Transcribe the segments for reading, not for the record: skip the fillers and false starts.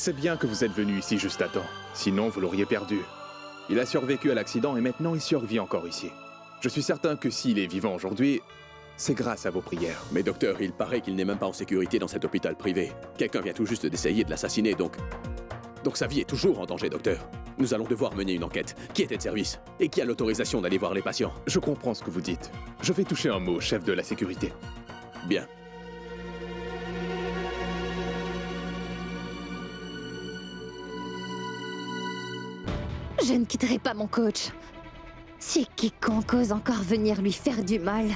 C'est bien que vous êtes venu ici juste à temps. Sinon, vous l'auriez perdu. Il a survécu à l'accident et maintenant il survit encore ici. Je suis certain que s'il est vivant aujourd'hui, c'est grâce à vos prières. Mais docteur, il paraît qu'il n'est même pas en sécurité dans cet hôpital privé. Quelqu'un vient tout juste d'essayer de l'assassiner, donc sa vie est toujours en danger, docteur. Nous allons devoir mener une enquête. Qui était de service? Et qui a l'autorisation d'aller voir les patients? Je comprends ce que vous dites. Je vais toucher un mot au chef de la sécurité. Bien. Je ne quitterai pas mon coach. Si quiconque ose encore venir lui faire du mal,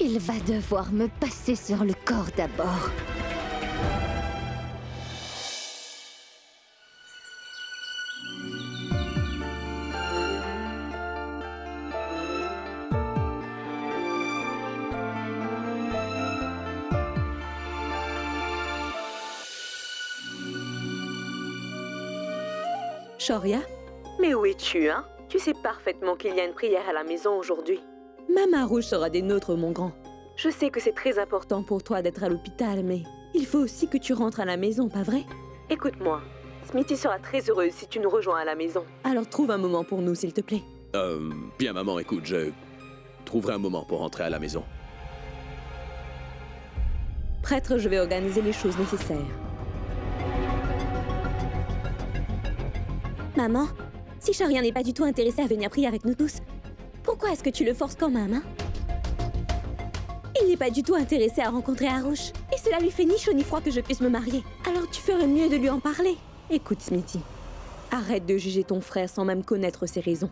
il va devoir me passer sur le corps d'abord. Shoria? Mais où es-tu, hein? Tu sais parfaitement qu'il y a une prière à la maison aujourd'hui. Mama Rouge sera des nôtres, mon grand. Je sais que c'est très important. Tant pour toi d'être à l'hôpital, mais il faut aussi que tu rentres à la maison, pas vrai? Écoute-moi, Smithy sera très heureuse si tu nous rejoins à la maison. Alors trouve un moment pour nous, s'il te plaît. Bien maman, écoute, je trouverai un moment pour rentrer à la maison. Prêtre, je vais organiser les choses nécessaires. Maman, si Shoria n'est pas du tout intéressé à venir prier avec nous tous, pourquoi est-ce que tu le forces quand même, hein? Il n'est pas du tout intéressé à rencontrer Harouche, et cela lui fait ni chaud ni froid que je puisse me marier. Alors tu ferais mieux de lui en parler. Écoute, Smithy, arrête de juger ton frère sans même connaître ses raisons.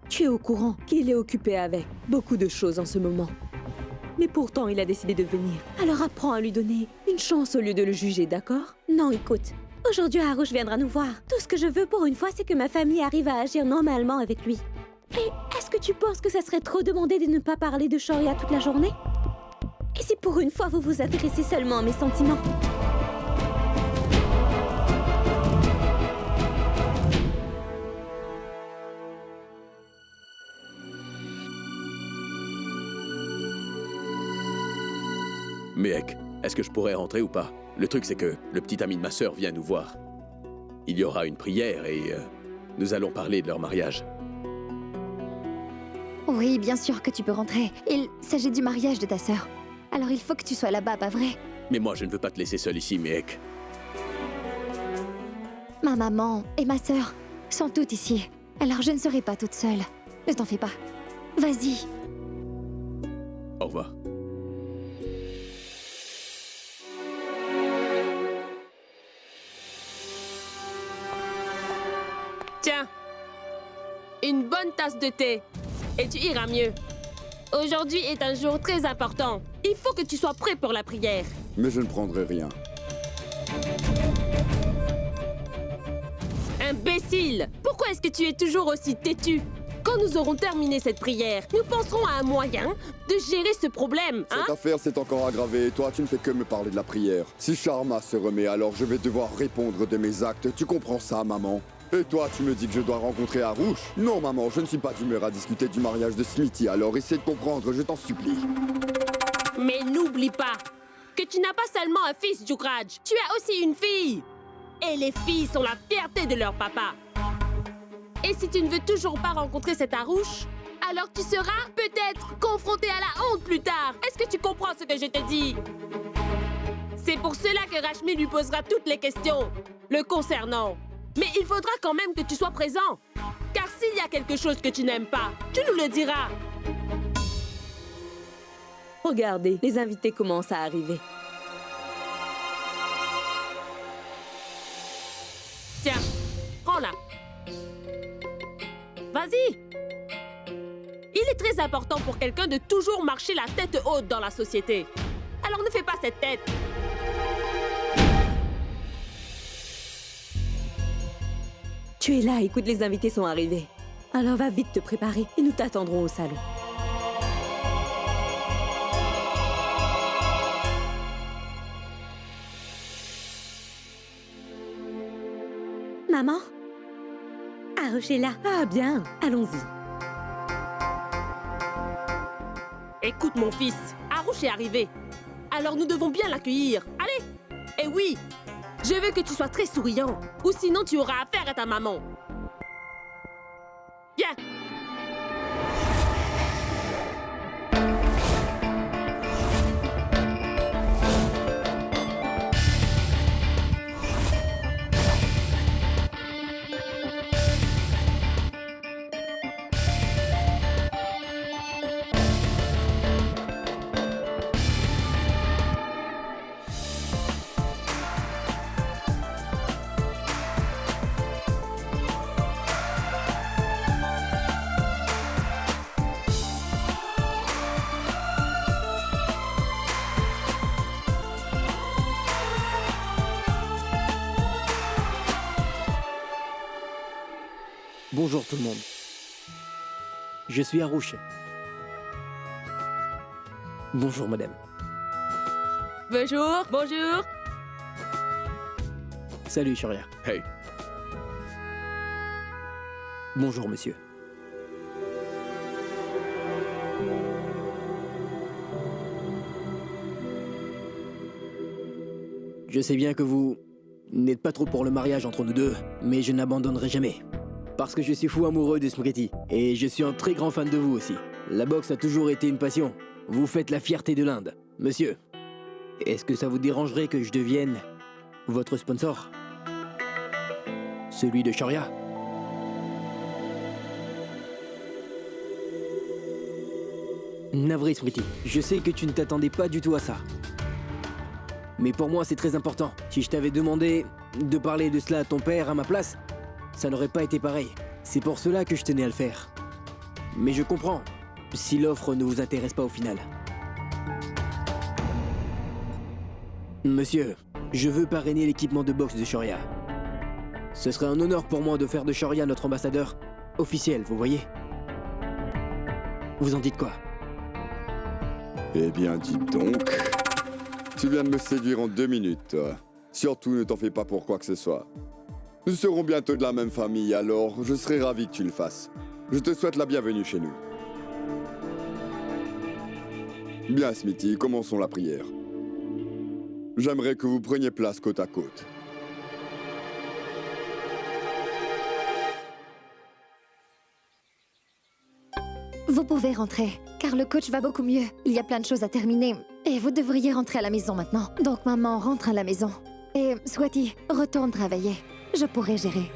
Tu es au courant qu'il est occupé avec beaucoup de choses en ce moment. Mais pourtant, il a décidé de venir. Alors apprends à lui donner une chance au lieu de le juger, d'accord? Non, écoute, aujourd'hui Harouche viendra nous voir. Tout ce que je veux pour une fois, c'est que ma famille arrive à agir normalement avec lui. Et est-ce que tu penses que ça serait trop demandé de ne pas parler de Shoria toute la journée? Et si pour une fois vous vous intéressez seulement à mes sentiments? Méhek, est-ce que je pourrais rentrer ou pas? Le truc, c'est que le petit ami de ma sœur vient nous voir. Il y aura une prière et nous allons parler de leur mariage. Oui, bien sûr que tu peux rentrer. Il s'agit du mariage de ta sœur. Alors il faut que tu sois là-bas, pas vrai? Mais moi, je ne veux pas te laisser seul ici, Méhek. Ma maman et ma sœur sont toutes ici. Alors je ne serai pas toute seule. Ne t'en fais pas. Vas-y. Au revoir. Tiens, une bonne tasse de thé, et tu iras mieux. Aujourd'hui est un jour très important. Il faut que tu sois prêt pour la prière. Mais je ne prendrai rien. Imbécile! Pourquoi est-ce que tu es toujours aussi têtu? Quand nous aurons terminé cette prière, nous penserons à un moyen de gérer ce problème, hein? Cette affaire s'est encore aggravée et toi, tu ne fais que me parler de la prière. Si Sharma se remet, alors je vais devoir répondre de mes actes. Tu comprends ça, maman? Et toi, tu me dis que je dois rencontrer Harouche? Non, maman, je ne suis pas d'humeur à discuter du mariage de Smithy, alors essaie de comprendre, je t'en supplie. Mais n'oublie pas que tu n'as pas seulement un fils, Jukraj. Tu as aussi une fille. Et les filles sont la fierté de leur papa. Et si tu ne veux toujours pas rencontrer cet Harouche, alors tu seras peut-être confronté à la honte plus tard. Est-ce que tu comprends ce que je te dis? C'est pour cela que Rashmi lui posera toutes les questions le concernant. Mais il faudra quand même que tu sois présent. Car s'il y a quelque chose que tu n'aimes pas, tu nous le diras. Regardez, les invités commencent à arriver. Tiens, prends-la. Vas-y. Il est très important pour quelqu'un de toujours marcher la tête haute dans la société. Alors ne fais pas cette tête. Tu es là, écoute, les invités sont arrivés. Alors va vite te préparer et nous t'attendrons au salon. Maman? Harouche est là. Ah bien, allons-y. Écoute mon fils, Harouche est arrivé. Alors nous devons bien l'accueillir. Allez. Et oui, Je veux que tu sois très souriant, ou sinon tu auras affaire à ta maman. Viens. Bonjour tout le monde. Je suis Harouche. Bonjour madame. Bonjour, bonjour. Salut Shoria. Hey, Bonjour monsieur. Je sais bien que vous n'êtes pas trop pour le mariage entre nous deux, mais je n'abandonnerai jamais. Parce que je suis fou amoureux de Smriti, et je suis un très grand fan de vous aussi. La boxe a toujours été une passion. Vous faites la fierté de l'Inde. Monsieur, est-ce que ça vous dérangerait que je devienne votre sponsor? Celui de Shoria? Navré Smriti, je sais que tu ne t'attendais pas du tout à ça. Mais pour moi c'est très important. Si je t'avais demandé de parler de cela à ton père à ma place, ça n'aurait pas été pareil. C'est pour cela que je tenais à le faire. Mais je comprends si l'offre ne vous intéresse pas au final. Monsieur, je veux parrainer l'équipement de boxe de Shoria. Ce serait un honneur pour moi de faire de Shoria notre ambassadeur officiel, vous voyez? Vous en dites quoi? Eh bien, dites donc. Tu viens de me séduire en 2 minutes, toi. Surtout, ne t'en fais pas pour quoi que ce soit. Nous serons bientôt de la même famille, alors je serai ravi que tu le fasses. Je te souhaite la bienvenue chez nous. Bien, Smithy, commençons la prière. J'aimerais que vous preniez place côte à côte. Vous pouvez rentrer, car le coach va beaucoup mieux. Il y a plein de choses à terminer, et vous devriez rentrer à la maison maintenant. Donc maman, rentre à la maison. Et Swati, retourne travailler. Je pourrai gérer.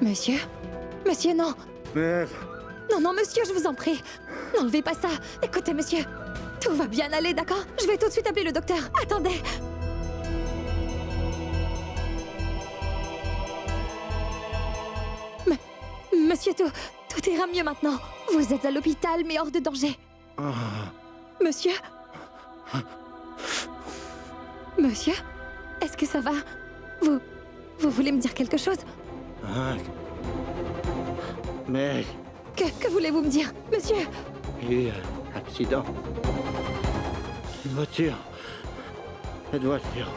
Monsieur? Monsieur, non! Mère, Non, non, monsieur, je vous en prie. N'enlevez pas ça. Écoutez, monsieur. Tout va bien aller, d'accord? Je vais tout de suite appeler le docteur. Attendez. Monsieur, tout ira mieux maintenant. Vous êtes à l'hôpital, mais hors de danger. Monsieur? Monsieur? Est-ce que ça va? Vous voulez me dire quelque chose? mère, Que voulez-vous me dire, monsieur? il y a eu un accident. Une voiture. Cette voiture.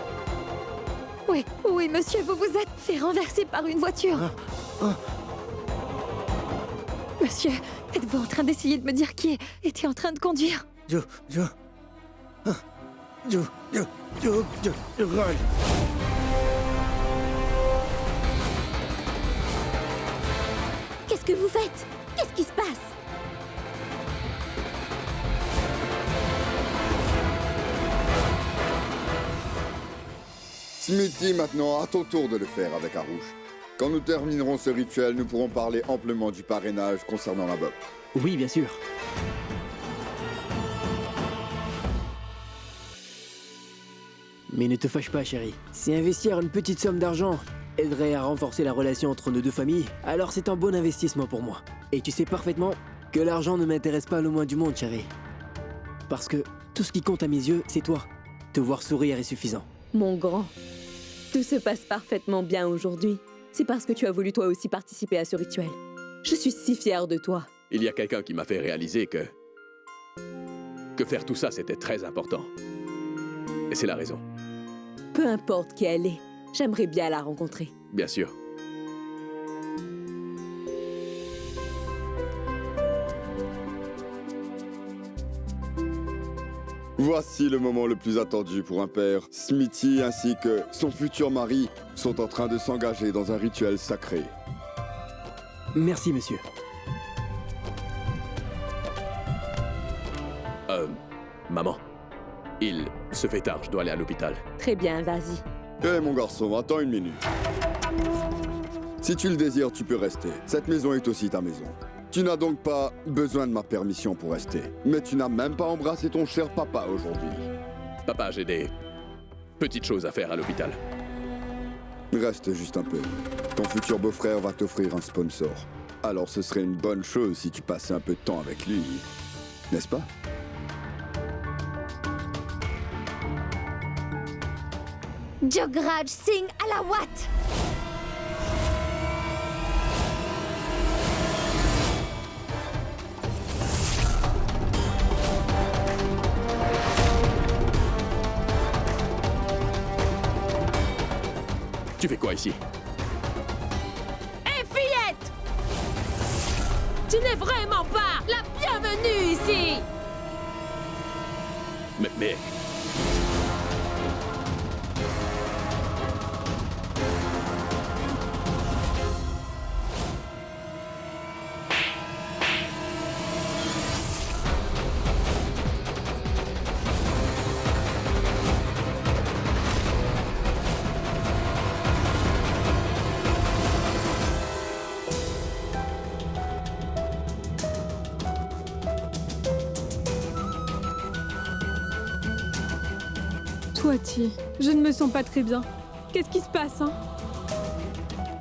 Oui, monsieur, vous vous êtes fait renverser par une voiture. Monsieur, êtes-vous en train d'essayer de me dire qui était en train de conduire? Qu'est-ce que vous faites? Qu'est-ce qui se passe? Smithy, maintenant, à ton tour de le faire avec Harouche. Quand nous terminerons ce rituel, nous pourrons parler amplement du parrainage concernant la boxe. Oui, bien sûr. Mais ne te fâche pas, chérie. Si investir une petite somme d'argent aiderait à renforcer la relation entre nos deux familles, alors c'est un bon investissement pour moi. Et tu sais parfaitement que l'argent ne m'intéresse pas le moins du monde, chérie. Parce que tout ce qui compte à mes yeux, c'est toi. Te voir sourire est suffisant. Mon grand, tout se passe parfaitement bien aujourd'hui. C'est parce que tu as voulu toi aussi participer à ce rituel. Je suis si fière de toi. il y a quelqu'un qui m'a fait réaliser que faire tout ça, c'était très important. Et c'est la raison. Peu importe qui elle est, J'aimerais bien la rencontrer. Bien sûr. Voici le moment le plus attendu pour un père. Smithy ainsi que son futur mari sont en train de s'engager dans un rituel sacré. Merci, monsieur. Maman, il se fait tard, je dois aller à l'hôpital. Très bien, vas-y. Eh mon garçon, attends une minute. Si tu le désires, tu peux rester. Cette maison est aussi ta maison. Tu n'as donc pas besoin de ma permission pour rester. Mais tu n'as même pas embrassé ton cher papa aujourd'hui. Papa, j'ai des petites choses à faire à l'hôpital. Reste juste un peu. Ton futur beau-frère va t'offrir un sponsor. Alors ce serait une bonne chose si tu passais un peu de temps avec lui. N'est-ce pas? Jograj Singh à la Watt! Tu fais quoi ici? Hé, fillette! Tu n'es vraiment pas la bienvenue ici! Mais... Swati, je ne me sens pas très bien. Qu'est-ce qui se passe, hein?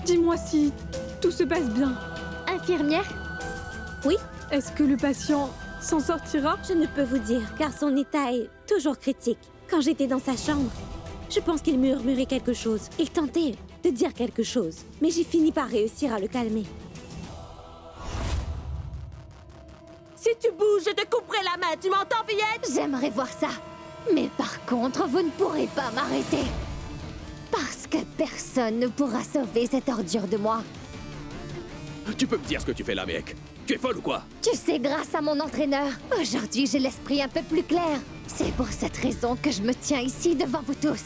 Dis-moi si tout se passe bien. Infirmière? Oui? Est-ce que le patient s'en sortira? Je ne peux vous dire, car son état est toujours critique. Quand j'étais dans sa chambre, je pense qu'il murmurait quelque chose. Il tentait de dire quelque chose, mais j'ai fini par réussir à le calmer. Si tu bouges, je te couperai la main, tu m'entends, fillette? J'aimerais voir ça. Mais par contre, vous ne pourrez pas m'arrêter. Parce que personne ne pourra sauver cette ordure de moi. Tu peux me dire ce que tu fais là, mec? Tu es folle ou quoi? Tu sais, grâce à mon entraîneur, aujourd'hui j'ai l'esprit un peu plus clair. C'est pour cette raison que je me tiens ici devant vous tous.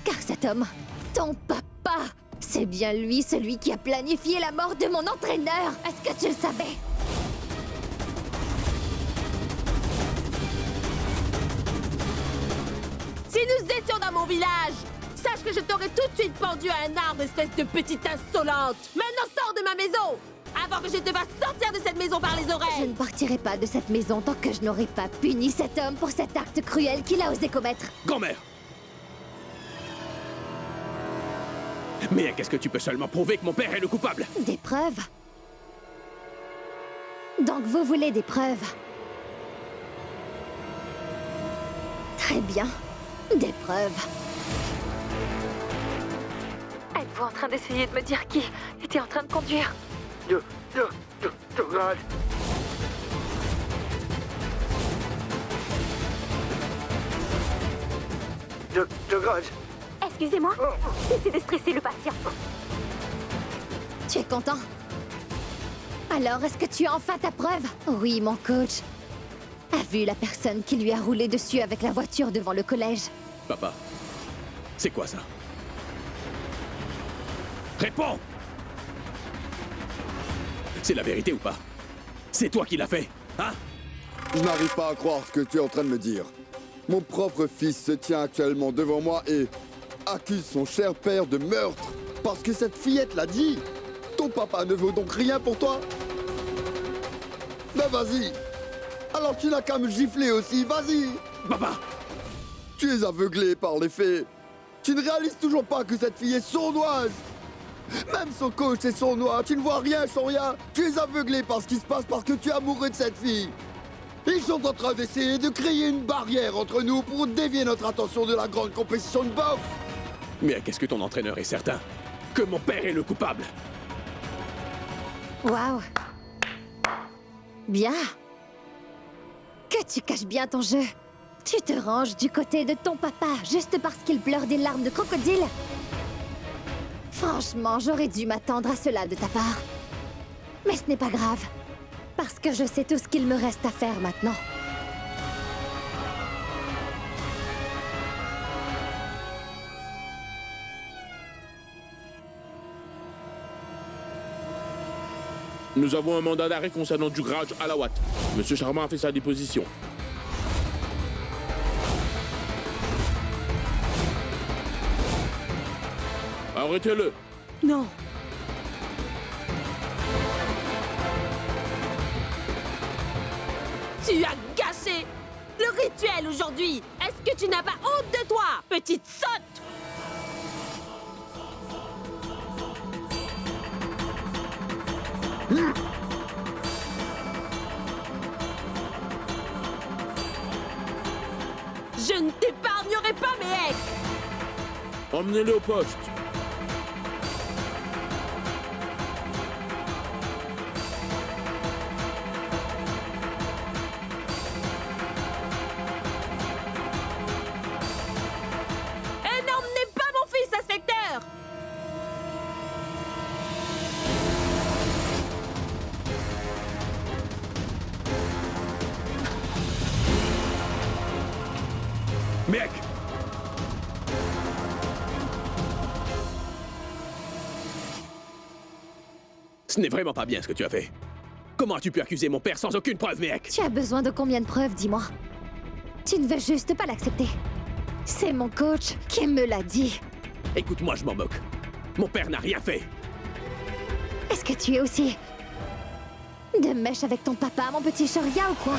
Car cet homme, ton papa, c'est bien lui celui qui a planifié la mort de mon entraîneur. Est-ce que tu le savais? Si nous étions dans mon village, sache que je t'aurais tout de suite pendu à un arbre, espèce de petite insolente. Maintenant, sors de ma maison, avant que je te fasse sortir de cette maison par les Je oreilles. ne partirai pas de cette maison tant que je n'aurai pas puni cet homme pour cet acte cruel qu'il a osé commettre. Grand-mère! Mais qu'est-ce que tu peux seulement prouver que mon père est le coupable? Des preuves? Donc vous voulez des preuves? Très bien. Des preuves. Êtes-vous en train d'essayer de me dire qui était en train de conduire? Jograj. Excusez-moi, j'essaie de stresser le patient. Tu es content? Alors, est-ce que tu as enfin ta preuve? Oui, mon coach a vu la personne qui lui a roulé dessus avec la voiture devant le collège. Papa, c'est quoi ça? Réponds! C'est la vérité ou pas? C'est toi qui l'as fait, hein? Je n'arrive pas à croire ce que tu es en train de me dire. Mon propre fils se tient actuellement devant moi et accuse son cher père de meurtre parce que cette fillette l'a dit. Ton papa ne vaut donc rien pour toi? Ben vas-y. Alors tu n'as qu'à me gifler aussi, vas-y. Papa! Tu es aveuglé par les faits. Tu ne réalises toujours pas que cette fille est sournoise. Même son coach est sournois. Tu ne vois rien, Shoria. Tu es aveuglé par ce qui se passe parce que tu es amoureux de cette fille. Ils sont en train d'essayer de créer une barrière entre nous pour dévier notre attention de la grande compétition de boxe. Mais qu'est-ce que ton entraîneur est certain? Que mon père est le coupable? Waouh! Bien! Que tu caches bien ton jeu! Tu te ranges du côté de ton papa juste parce qu'il pleure des larmes de crocodile! Franchement, j'aurais dû m'attendre à cela de ta part. Mais ce n'est pas grave, parce que je sais tout ce qu'il me reste à faire maintenant. Nous avons un mandat d'arrêt concernant Jugraj Alawat. Monsieur Sharma a fait sa déposition. Arrêtez-le. Non. Tu as gâché le rituel aujourd'hui. Est-ce que tu n'as pas honte de toi, petite sotte? Je ne t'épargnerai pas, mec. Emmenez-le au poste. Et n'emmenez pas mon fils, inspecteur. Mec! Ce n'est vraiment pas bien ce que tu as fait. Comment as-tu pu accuser mon père sans aucune preuve, mec? Tu as besoin de combien de preuves, dis-moi? Tu ne veux juste pas l'accepter. C'est mon coach qui me l'a dit. Écoute-moi, je m'en moque. Mon père n'a rien fait. Est-ce que tu es aussi de mèche avec ton papa, mon petit Shoria, ou quoi?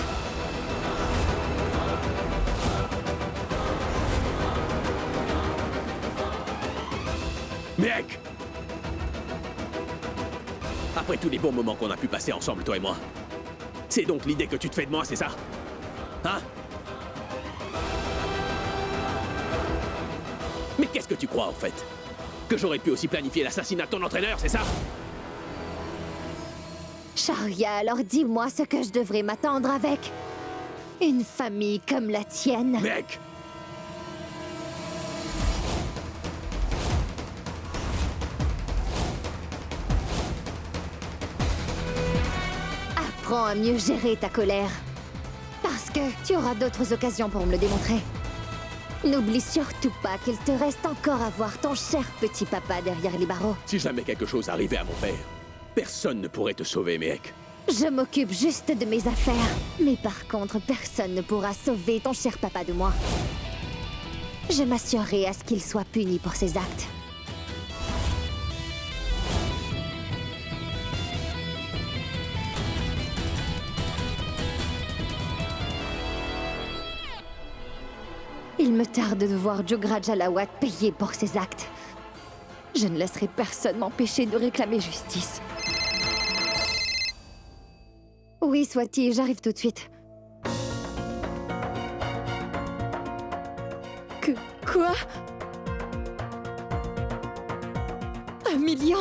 Mec! Après tous les bons moments qu'on a pu passer ensemble, toi et moi, c'est donc l'idée que tu te fais de moi, c'est ça? Hein? Mais qu'est-ce que tu crois, en fait? Que j'aurais pu aussi planifier l'assassinat de ton entraîneur, c'est ça? Shoria, alors dis-moi ce que je devrais m'attendre avec une famille comme la tienne. Mec! Apprends à mieux gérer ta colère. Parce que tu auras d'autres occasions pour me le démontrer. N'oublie surtout pas qu'il te reste encore à voir ton cher petit papa derrière les barreaux. Si jamais quelque chose arrivait à mon père, personne ne pourrait te sauver, mec. Je m'occupe juste de mes affaires. Mais par contre, personne ne pourra sauver ton cher papa de moi. Je m'assurerai à ce qu'il soit puni pour ses actes. Il me tarde de voir Jugraj Alawat payer pour ses actes. Je ne laisserai personne m'empêcher de réclamer justice. Oui, Swati, j'arrive tout de suite. Quoi? 1 million?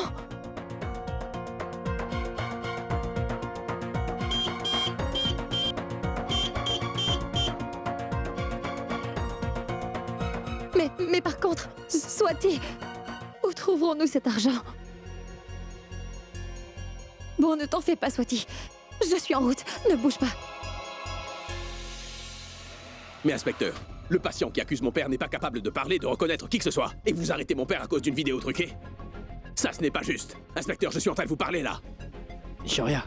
Mais par contre, Swati, où trouverons-nous cet argent? Bon, ne t'en fais pas, Swati. Je suis en route, ne bouge pas. Mais inspecteur, le patient qui accuse mon père n'est pas capable de parler, de reconnaître qui que ce soit. Et vous arrêtez mon père à cause d'une vidéo truquée? Ça, ce n'est pas juste. Inspecteur, je suis en train de vous parler, là. Shoria.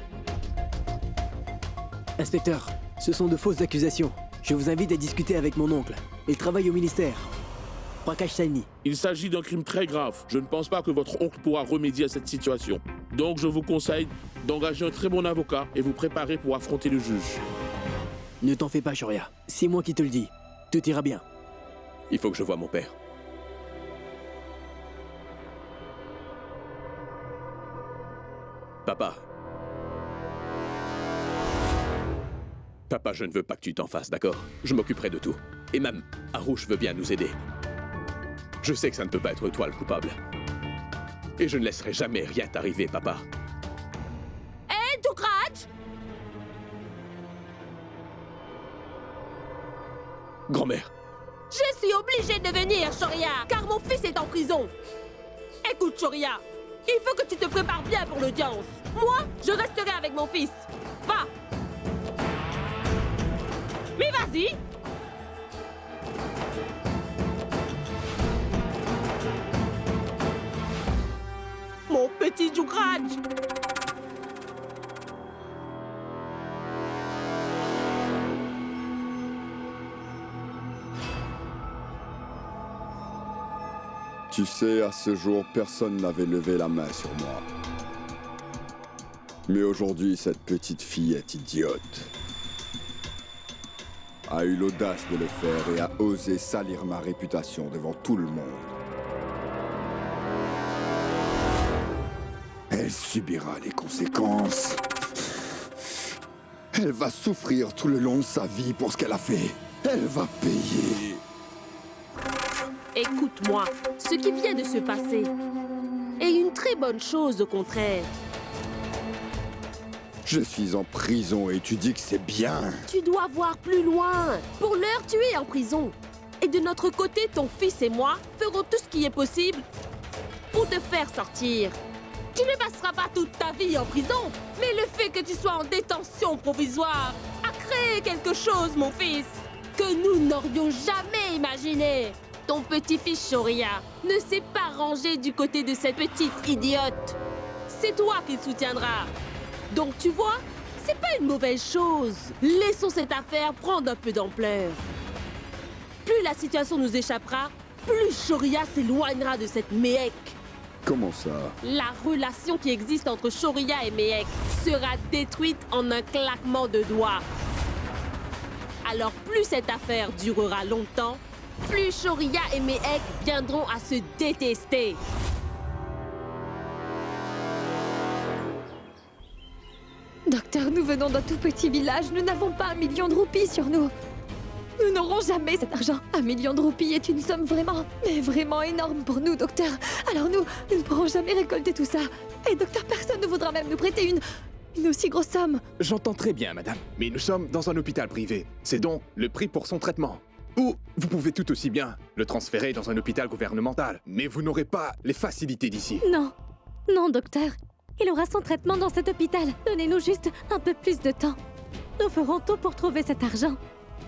Inspecteur, ce sont de fausses accusations. Je vous invite à discuter avec mon oncle. Il travaille au ministère. Prakash Saini. Il s'agit d'un crime très grave. Je ne pense pas que votre oncle pourra remédier à cette situation. Donc je vous conseille d'engager un très bon avocat et vous préparer pour affronter le juge. Ne t'en fais pas, Shoria. C'est moi qui te le dis. Tout ira bien. Il faut que je voie mon père. Papa. Papa, je ne veux pas que tu t'en fasses, d'accord? Je m'occuperai de tout. Et même, Arouche veut bien nous aider. Je sais que ça ne peut pas être toi le coupable. Et je ne laisserai jamais rien t'arriver, papa. Hé, Jugraj! Grand-mère. Je suis obligée de venir, Shoria, car mon fils est en prison. Écoute, Shoria, il faut que tu te prépares bien pour l'audience. Moi, je resterai avec mon fils. Va. Mais vas-y. Mon petit Jugraj. Tu sais, à ce jour, personne n'avait levé la main sur moi. Mais aujourd'hui, cette petite fille est idiote. A eu l'audace de le faire et a osé salir ma réputation devant tout le monde. Elle subira les conséquences. Elle va souffrir tout le long de sa vie pour ce qu'elle a fait. Elle va payer. Écoute-moi, ce qui vient de se passer est une très bonne chose, au contraire. Je suis en prison et tu dis que c'est bien. Tu dois voir plus loin. Pour l'heure, tu es en prison. Et de notre côté, ton fils et moi ferons tout ce qui est possible pour te faire sortir. Tu ne passeras pas toute ta vie en prison, mais le fait que tu sois en détention provisoire a créé quelque chose, mon fils, que nous n'aurions jamais imaginé. Ton petit-fils Shoria ne s'est pas rangé du côté de cette petite idiote. C'est toi qu'il soutiendra. Donc tu vois, c'est pas une mauvaise chose. Laissons cette affaire prendre un peu d'ampleur. Plus la situation nous échappera, plus Shoria s'éloignera de cette Méhek. Comment ça? La relation qui existe entre Shoria et Méhek sera détruite en un claquement de doigts. Alors plus cette affaire durera longtemps, plus Shoria et Méhek viendront à se détester. Docteur, nous venons d'un tout petit village. Nous n'avons pas 1 million de roupies sur nous. Nous n'aurons jamais cet argent. 1 million de roupies est une somme vraiment, mais vraiment énorme pour nous, docteur. Alors nous ne pourrons jamais récolter tout ça. Et docteur, personne ne voudra même nous prêter une aussi grosse somme. J'entends très bien, madame. Mais nous sommes dans un hôpital privé. C'est donc le prix pour son traitement. Ou vous pouvez tout aussi bien le transférer dans un hôpital gouvernemental. Mais vous n'aurez pas les facilités d'ici. Non, non, docteur. Il aura son traitement dans cet hôpital. Donnez-nous juste un peu plus de temps. Nous ferons tout pour trouver cet argent.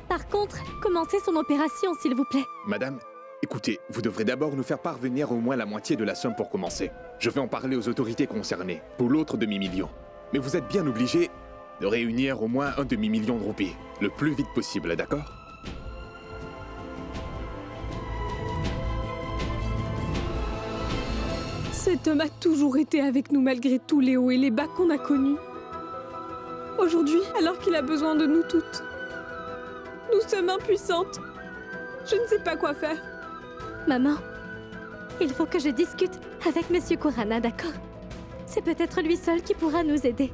Par contre, commencez son opération, s'il vous plaît. Madame, écoutez, vous devrez d'abord nous faire parvenir au moins la moitié de la somme pour commencer. Je vais en parler aux autorités concernées pour l'autre demi-million. Mais vous êtes bien obligé de réunir au moins un demi-million de roupies. Le plus vite possible, d'accord? Cet homme a toujours été avec nous malgré tous les hauts et les bas qu'on a connus. Aujourd'hui, alors qu'il a besoin de nous toutes, nous sommes impuissantes. Je ne sais pas quoi faire. Maman, il faut que je discute avec Monsieur Kurana, d'accord? C'est peut-être lui seul qui pourra nous aider.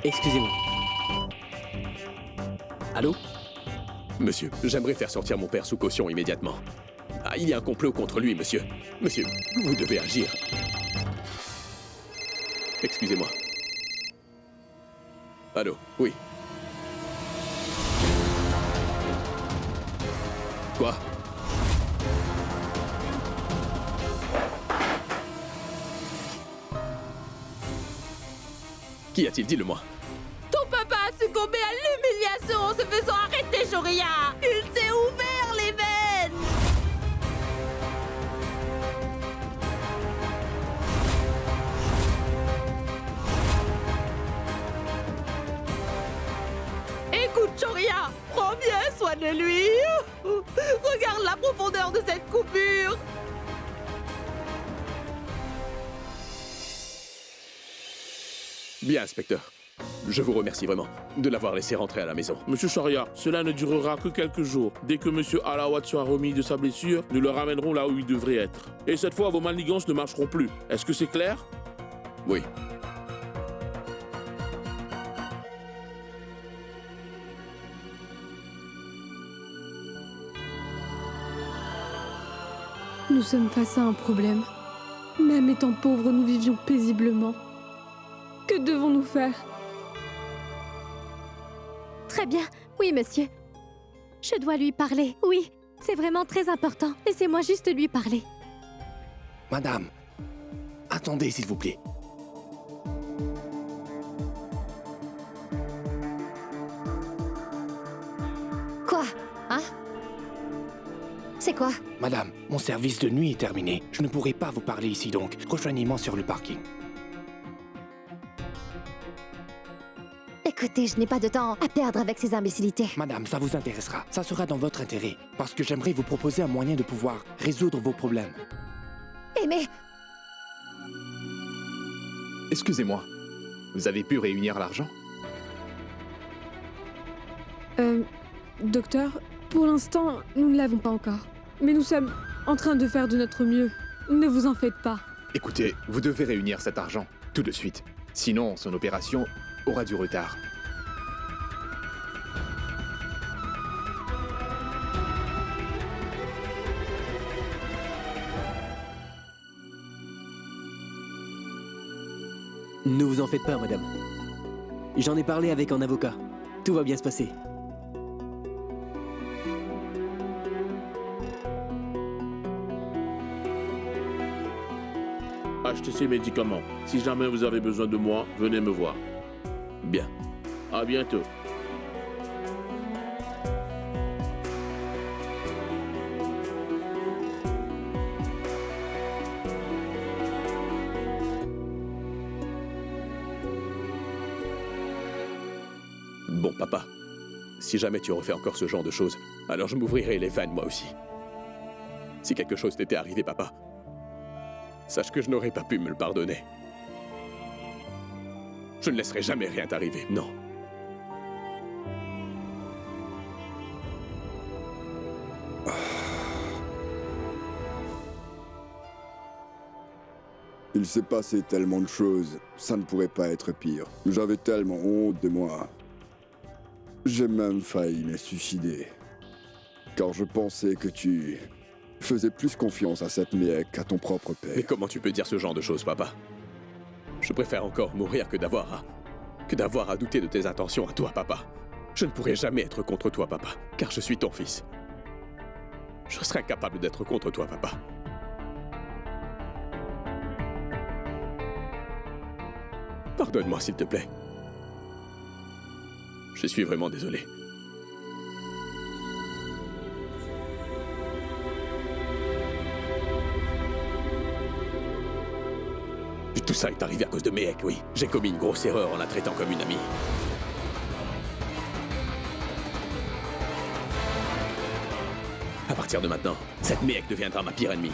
Excusez-moi. Allô? Monsieur, j'aimerais faire sortir mon père sous caution immédiatement. Ah, il y a un complot contre lui, monsieur. Monsieur, vous devez agir. Excusez-moi. Allô? Oui. Quoi? Qu'y a-t-il? Dis-le-moi. Ton papa a succombé à l'humiliation en se faisant arrêter, Shoria. Il s'est ouvert les veines. Écoute, Shoria, prends bien soin de lui. Regarde la profondeur de cette coupure. Bien, inspecteur. Je vous remercie vraiment de l'avoir laissé rentrer à la maison. Monsieur Shoria, cela ne durera que quelques jours. Dès que Monsieur Alawat sera remis de sa blessure, nous le ramènerons là où il devrait être. Et cette fois, vos manigances ne marcheront plus. Est-ce que c'est clair? Oui. Nous sommes face à un problème. Même étant pauvres, nous vivions paisiblement. Que devons-nous faire? Très bien. Oui, monsieur. Je dois lui parler. Oui, c'est vraiment très important. Laissez-moi juste lui parler. Madame, attendez s'il vous plaît. Quoi? Hein? C'est quoi? Madame, mon service de nuit est terminé. Je ne pourrai pas vous parler ici donc. Rejoignez-moi sur le parking. Écoutez, je n'ai pas de temps à perdre avec ces imbécilités. Madame, ça vous intéressera. Ça sera dans votre intérêt. Parce que j'aimerais vous proposer un moyen de pouvoir résoudre vos problèmes. Mais... Excusez-moi, vous avez pu réunir l'argent? Docteur, pour l'instant, nous ne l'avons pas encore. Mais nous sommes en train de faire de notre mieux. Ne vous en faites pas. Écoutez, vous devez réunir cet argent, tout de suite. Sinon, son opération aura du retard. Ne vous en faites pas, madame. J'en ai parlé avec un avocat. Tout va bien se passer. Achetez ces médicaments. Si jamais vous avez besoin de moi, venez me voir. Bien. À bientôt. Bon, papa, si jamais tu refais encore ce genre de choses, alors je m'ouvrirai les veines moi aussi. Si quelque chose t'était arrivé, papa, sache que je n'aurais pas pu me le pardonner. Je ne laisserai jamais rien t'arriver, non. Il s'est passé tellement de choses, ça ne pourrait pas être pire. J'avais tellement honte de moi. J'ai même failli me suicider. Car je pensais que tu faisais plus confiance à cette Méhek qu'à ton propre père. Mais comment tu peux dire ce genre de choses, papa? Je préfère encore mourir que d'avoir à douter de tes intentions à toi, papa. Je ne pourrai jamais être contre toi, papa, car je suis ton fils. Je serais incapable d'être contre toi, papa. Pardonne-moi, s'il te plaît. Je suis vraiment désolé. Tout ça est arrivé à cause de Méhek, oui. J'ai commis une grosse erreur en la traitant comme une amie. À partir de maintenant, cette Méhek deviendra ma pire ennemie.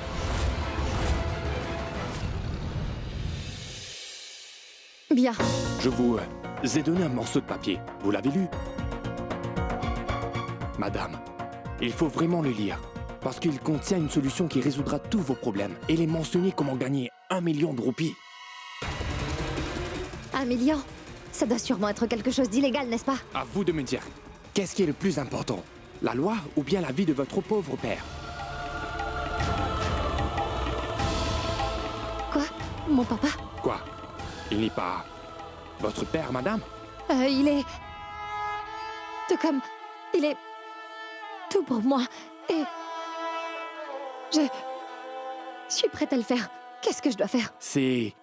Bien. Je vous ai donné un morceau de papier. Vous l'avez lu? Madame, il faut vraiment le lire. Parce qu'il contient une solution qui résoudra tous vos problèmes. Et il est mentionné comment gagner 1 million de roupies. 1 million? Ça doit sûrement être quelque chose d'illégal, n'est-ce pas? À vous de me dire, qu'est-ce qui est le plus important? La loi ou bien la vie de votre pauvre père? Quoi? Mon papa? Quoi? Il n'est pas votre père, madame? Il est... Tout comme... Il est... Tout pour moi. Et... Je suis prête à le faire. Qu'est-ce que je dois faire? C'est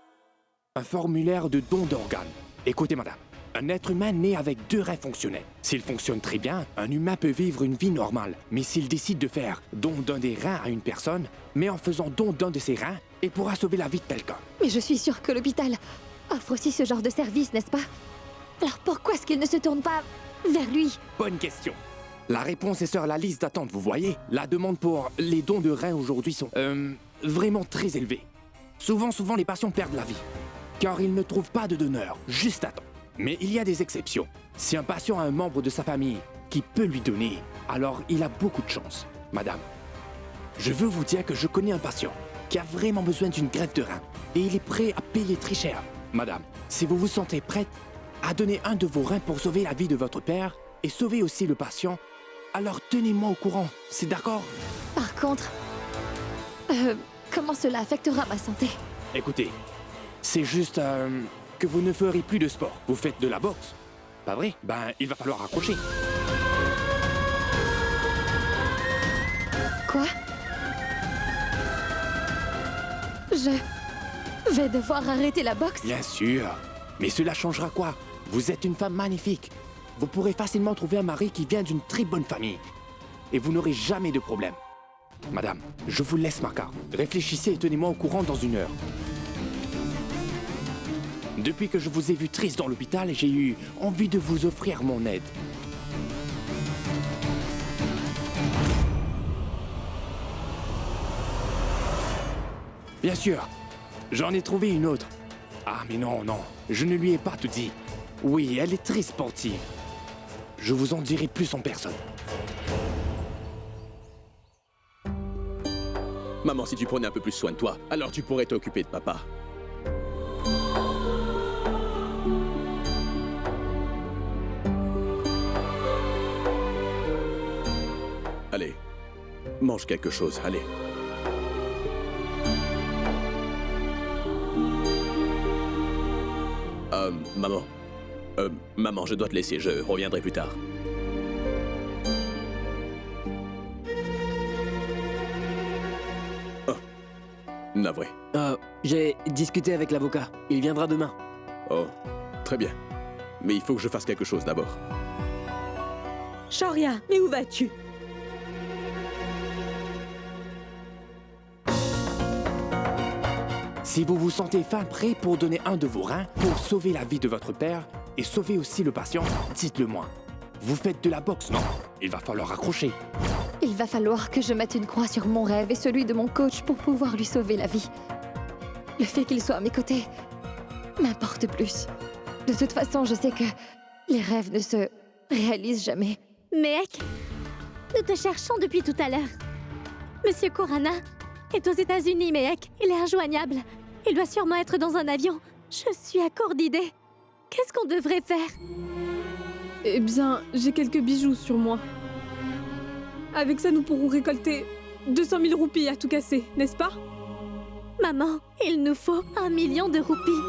un formulaire de don d'organes. Écoutez, madame, un être humain naît avec 2 reins fonctionnels. S'il fonctionne très bien, un humain peut vivre une vie normale. Mais s'il décide de faire don d'un des reins à une personne, mais en faisant don d'un de ses reins, il pourra sauver la vie de quelqu'un. Mais je suis sûre que l'hôpital offre aussi ce genre de service, n'est-ce pas? Alors pourquoi est-ce qu'il ne se tourne pas vers lui? Bonne question. La réponse est sur la liste d'attente, vous voyez. La demande pour les dons de reins aujourd'hui sont vraiment très élevées. Souvent, les patients perdent la vie, car ils ne trouvent pas de donneur, juste à temps. Mais il y a des exceptions. Si un patient a un membre de sa famille qui peut lui donner, alors il a beaucoup de chance. Madame, je veux vous dire que je connais un patient qui a vraiment besoin d'une greffe de rein, et il est prêt à payer très cher. Madame, si vous vous sentez prête à donner un de vos reins pour sauver la vie de votre père, et sauver aussi le patient, alors tenez-moi au courant, c'est d'accord? Par contre... Comment cela affectera ma santé? Écoutez, c'est juste que vous ne ferez plus de sport. Vous faites de la boxe. Pas vrai? Ben, il va falloir accrocher. Quoi? Je vais devoir arrêter la boxe? Bien sûr. Mais cela changera quoi? Vous êtes une femme magnifique. Vous pourrez facilement trouver un mari qui vient d'une très bonne famille. Et vous n'aurez jamais de problème. Madame, je vous laisse ma carte. Réfléchissez et tenez-moi au courant dans 1 heure. Depuis que je vous ai vu triste dans l'hôpital, j'ai eu envie de vous offrir mon aide. Bien sûr, j'en ai trouvé une autre. Ah mais non, je ne lui ai pas tout dit. Oui, elle est très sportive. Je vous en dirai plus en personne. Maman, si tu prenais un peu plus soin de toi, alors tu pourrais t'occuper de papa. Allez, mange quelque chose, allez. Maman. Maman, je dois te laisser, je reviendrai plus tard. Oh, navré. J'ai discuté avec l'avocat. Il viendra demain. Oh, très bien. Mais il faut que je fasse quelque chose d'abord. Shoria, mais où vas-tu? Si vous vous sentez fin prêt pour donner un de vos reins, pour sauver la vie de votre père et sauver aussi le patient, dites-le moi. Vous faites de la boxe, non? Il va falloir accrocher. Il va falloir que je mette une croix sur mon rêve et celui de mon coach pour pouvoir lui sauver la vie. Le fait qu'il soit à mes côtés m'importe plus. De toute façon, je sais que les rêves ne se réalisent jamais. Mehek, nous te cherchons depuis tout à l'heure. Monsieur Kurana est aux États-Unis, Mehek. Il est injoignable. Il doit sûrement être dans un avion. Je suis à court d'idées. Qu'est-ce qu'on devrait faire? Eh bien, j'ai quelques bijoux sur moi. Avec ça, nous pourrons récolter 200 000 roupies à tout casser, n'est-ce pas? Maman, il nous faut 1 million de roupies.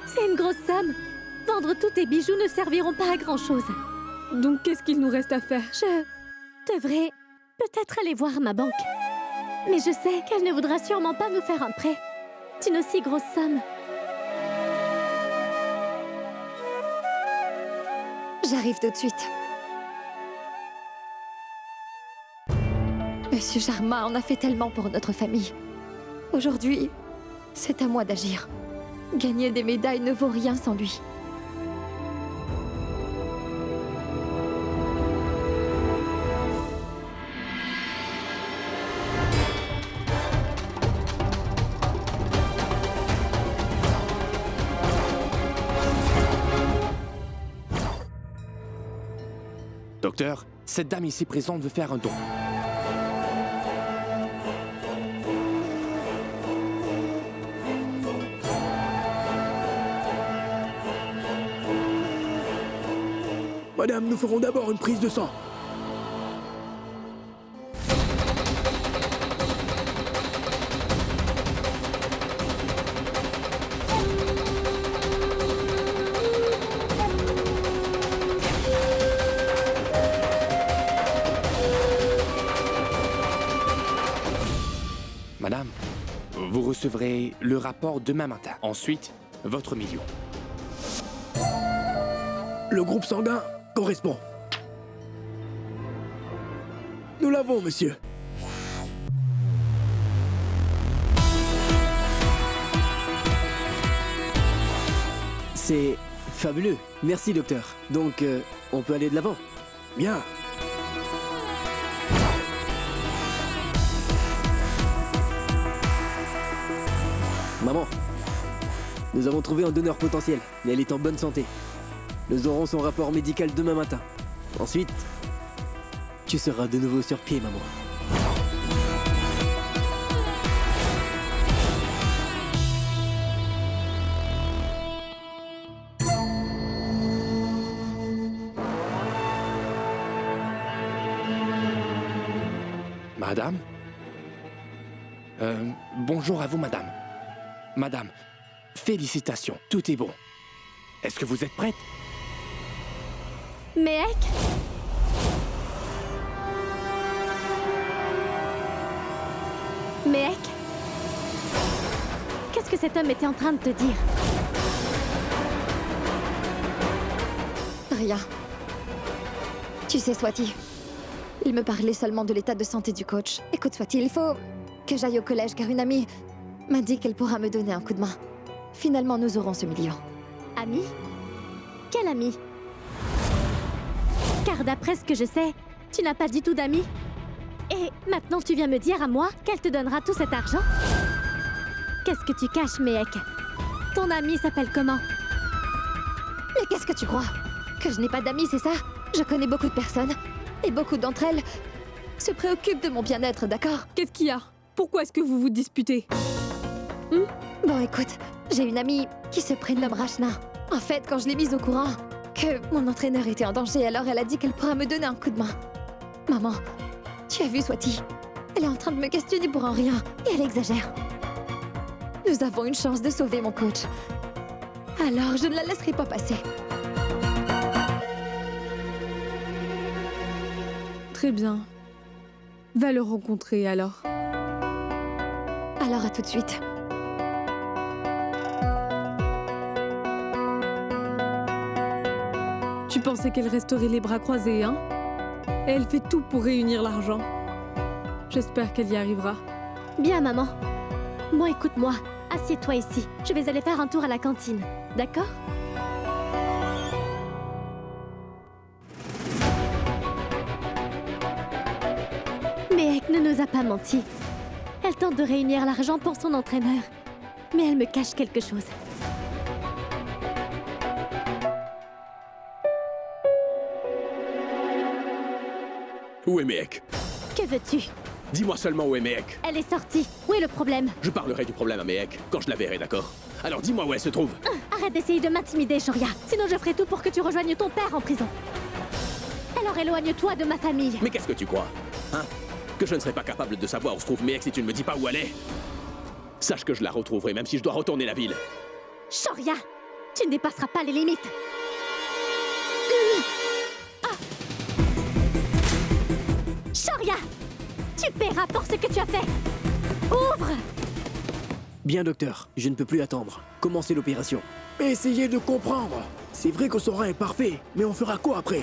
C'est une grosse somme. Vendre tous tes bijoux ne serviront pas à grand-chose. Donc, qu'est-ce qu'il nous reste à faire? Je devrais peut-être aller voir ma banque. Mais je sais qu'elle ne voudra sûrement pas nous faire un prêt d'une aussi grosse somme. J'arrive tout de suite. Monsieur Sharma, on a fait tellement pour notre famille. Aujourd'hui, c'est à moi d'agir. Gagner des médailles ne vaut rien sans lui. Docteur, cette dame ici présente veut faire un don. Madame, nous ferons d'abord une prise de sang. Madame, vous recevrez le rapport demain matin. Ensuite, votre million. Le groupe sanguin correspond. Nous l'avons, monsieur. C'est fabuleux. Merci, docteur. Donc, on peut aller de l'avant. Bien. Maman, nous avons trouvé un donneur potentiel, mais elle est en bonne santé. Nous aurons son rapport médical demain matin. Ensuite, tu seras de nouveau sur pied, maman. Madame? Bonjour à vous, madame. Madame, félicitations, tout est bon. Est-ce que vous êtes prête? Mehek? Mehek? Qu'est-ce que cet homme était en train de te dire? Rien. Tu sais, Swati, il me parlait seulement de l'état de santé du coach. Écoute, Swati, il faut que j'aille au collège car une amie m'a dit qu'elle pourra me donner un coup de main. Finalement, nous aurons ce million. Ami? Quel ami? Car d'après ce que je sais, tu n'as pas du tout d'amis. Et maintenant tu viens me dire à moi qu'elle te donnera tout cet argent? Qu'est-ce que tu caches, Mehek? Ton ami s'appelle comment? Mais qu'est-ce que tu crois? Que je n'ai pas d'amis, c'est ça? Je connais beaucoup de personnes. Et beaucoup d'entre elles se préoccupent de mon bien-être, d'accord? Qu'est-ce qu'il y a? Pourquoi est-ce que vous vous disputez? Bon, écoute, j'ai une amie qui se prénomme Rachna. En fait, quand je l'ai mise au courant que mon entraîneur était en danger, alors elle a dit qu'elle pourra me donner un coup de main. Maman, tu as vu Swati? Elle est en train de me questionner pour un rien, et elle exagère. Nous avons une chance de sauver mon coach. Alors, je ne la laisserai pas passer. Très bien. Va le rencontrer alors. Alors à tout de suite. Tu pensais qu'elle resterait les bras croisés, hein? Et elle fait tout pour réunir l'argent. J'espère qu'elle y arrivera. Bien, maman. Bon, écoute-moi. Assieds-toi ici. Je vais aller faire un tour à la cantine. D'accord? Mehek ne nous a pas menti. Elle tente de réunir l'argent pour son entraîneur. Mais elle me cache quelque chose. Où est Mehek? Que veux-tu? Dis-moi seulement où est Mehek. Elle est sortie. Où est le problème? Je parlerai du problème à Mehek quand je la verrai, d'accord? Alors dis-moi où elle se trouve. Arrête d'essayer de m'intimider, Shoria. Sinon je ferai tout pour que tu rejoignes ton père en prison. Alors éloigne-toi de ma famille. Mais qu'est-ce que tu crois? Hein? Que je ne serai pas capable de savoir où se trouve Mehek si tu ne me dis pas où elle est? Sache que je la retrouverai même si je dois retourner la ville. Shoria, tu ne dépasseras pas les limites. Shoria, tu paieras pour ce que tu as fait. Ouvre! Bien, docteur, je ne peux plus attendre. Commencez l'opération. Mais essayez de comprendre. C'est vrai que son rein est parfait, mais on fera quoi après?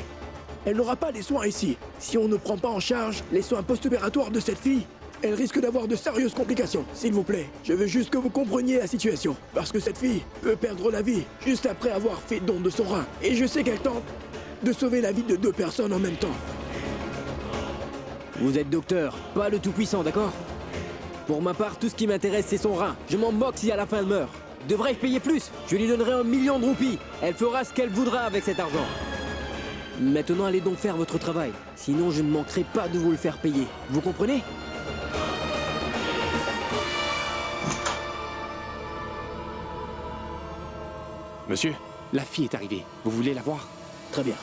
Elle n'aura pas les soins ici. Si on ne prend pas en charge les soins post-opératoires de cette fille, elle risque d'avoir de sérieuses complications. S'il vous plaît, je veux juste que vous compreniez la situation. Parce que cette fille peut perdre la vie juste après avoir fait don de son rein. Et je sais qu'elle tente de sauver la vie de 2 personnes en même temps. Vous êtes docteur, pas le tout-puissant, d'accord? Pour ma part, tout ce qui m'intéresse, c'est son rein. Je m'en moque si à la fin elle meurt. Devrais-je payer plus? Je lui donnerai 1 million de roupies. Elle fera ce qu'elle voudra avec cet argent. Maintenant, allez donc faire votre travail. Sinon, je ne manquerai pas de vous le faire payer. Vous comprenez? Monsieur, la fille est arrivée. Vous voulez la voir? Très bien.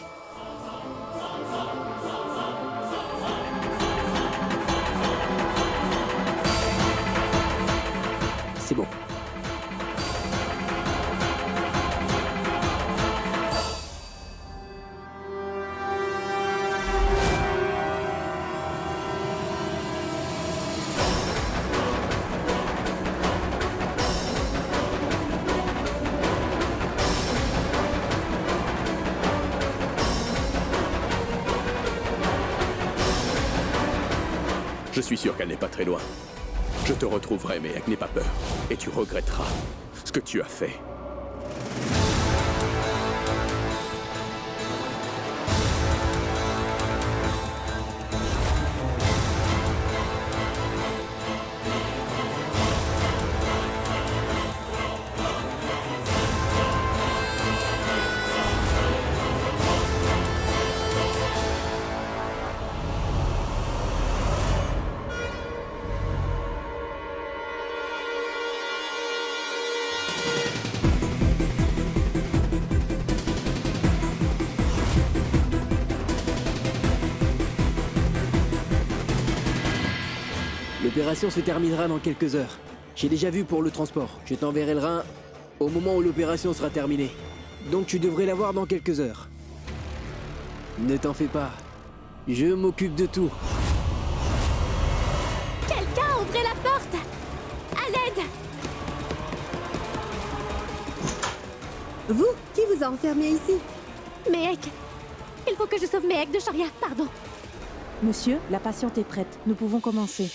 C'est bon. Je suis sûr qu'elle n'est pas très loin. Je te retrouverai, Mehek, n'aie pas peur. Et tu regretteras ce que tu as fait. L'opération se terminera dans quelques heures. J'ai déjà vu pour le transport. Je t'enverrai le rein au moment où l'opération sera terminée. Donc tu devrais l'avoir dans quelques heures. Ne t'en fais pas. Je m'occupe de tout. Quelqu'un, ouvrez la porte! À l'aide! Vous? Qui vous a enfermé ici? Mehek! Il faut que je sauve Mehek de Sharia, pardon. Monsieur, la patiente est prête. Nous pouvons commencer.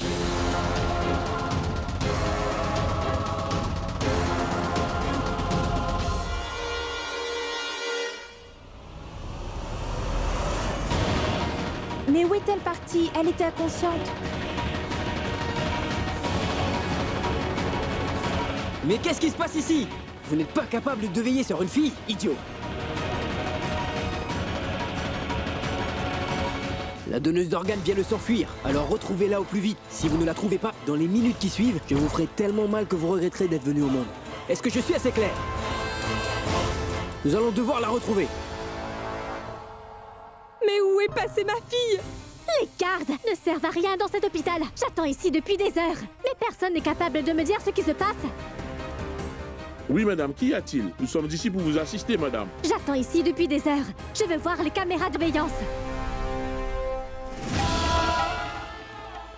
Mais où est-elle partie? Elle était inconsciente. Mais qu'est-ce qui se passe ici? Vous n'êtes pas capable de veiller sur une fille, idiot! La donneuse d'organes vient de s'enfuir, alors retrouvez-la au plus vite. Si vous ne la trouvez pas, dans les minutes qui suivent, je vous ferai tellement mal que vous regretterez d'être venu au monde. Est-ce que je suis assez clair? Nous allons devoir la retrouver. Mais où est passée ma fille? Les gardes ne servent à rien dans cet hôpital. J'attends ici depuis des heures. Mais personne n'est capable de me dire ce qui se passe. Oui, madame, qu'y a-t-il? Nous sommes ici pour vous assister, madame. J'attends ici depuis des heures. Je veux voir les caméras de veillance.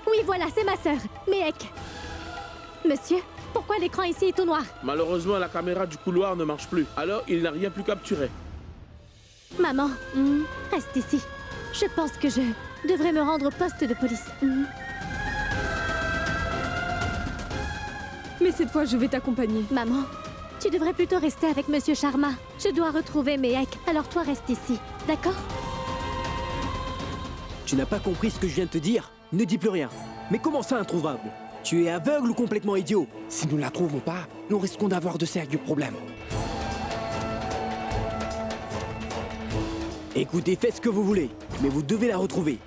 Oui, voilà, c'est ma sœur, Mehek. Monsieur, pourquoi l'écran ici est tout noir? Malheureusement, la caméra du couloir ne marche plus. Alors, il n'a rien pu capturer. Maman, reste ici. Je pense que je devrais me rendre au poste de police. Mais cette fois, je vais t'accompagner. Maman, tu devrais plutôt rester avec Monsieur Sharma. Je dois retrouver Mehek, alors toi reste ici, d'accord? Tu n'as pas compris ce que je viens de te dire? Ne dis plus rien. Mais comment ça, introuvable? Tu es aveugle ou complètement idiot? Si nous la trouvons pas, nous risquons d'avoir de sérieux problèmes. Écoutez, faites ce que vous voulez, mais vous devez la retrouver.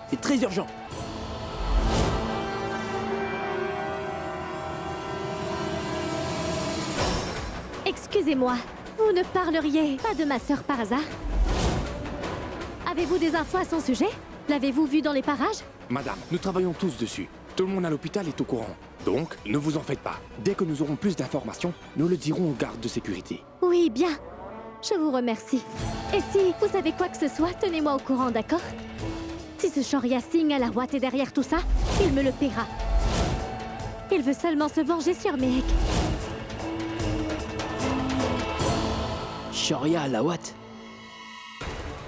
C'est très urgent. Excusez-moi, vous ne parleriez pas de ma sœur par hasard? Avez-vous des infos à son sujet? L'avez-vous vue dans les parages? Madame, nous travaillons tous dessus. Tout le monde à l'hôpital est au courant. Donc, ne vous en faites pas. Dès que nous aurons plus d'informations, nous le dirons aux gardes de sécurité. Oui, bien. Je vous remercie. Et si vous savez quoi que ce soit, tenez-moi au courant, d'accord? Si ce Sharia Singh Alawat est derrière tout ça, il me le paiera. Il veut seulement se venger sur Mehek. Sharia Alawat?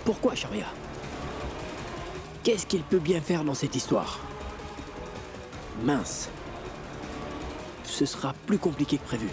Pourquoi Sharia? Qu'est-ce qu'il peut bien faire dans cette histoire? Mince. Ce sera plus compliqué que prévu.